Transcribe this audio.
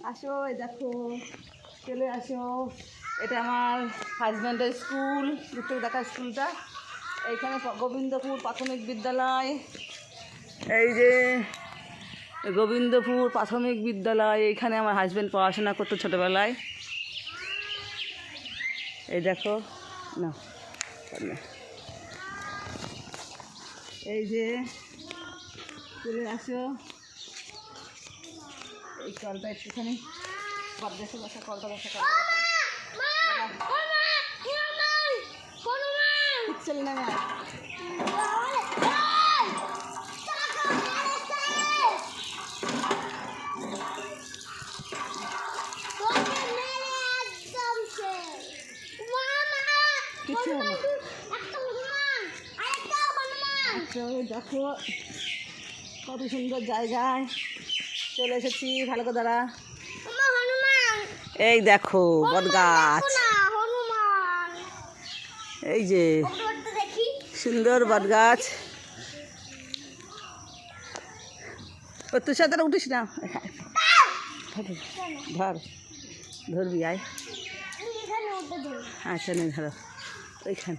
আসো, এই দেখো চলে আসো। এটা আমার হাজব্যান্ডের স্কুল, দূর দেখা স্কুলটা। এইখানে গোবিন্দপুর প্রাথমিক বিদ্যালয়। এই যে গোবিন্দপুর প্রাথমিক বিদ্যালয়, এইখানে আমার হাজব্যান্ড পড়াশোনা করতো ছোটোবেলায়। এই দেখো না, এই যে চলে আসো। এই কলটা একটুখানি বসে বসে কলটা বসে চল না কিছু দেখো কত সুন্দর জায়গায় চলে এসেছি। ভালো করে দাঁড়া। এই দেখো বট গাছ, এই যে সুন্দর বট গাছ। ও তুই সাথে উঠিস না, ধর ধরবি আয়। আচ্ছা নেই ধরো ওইখান।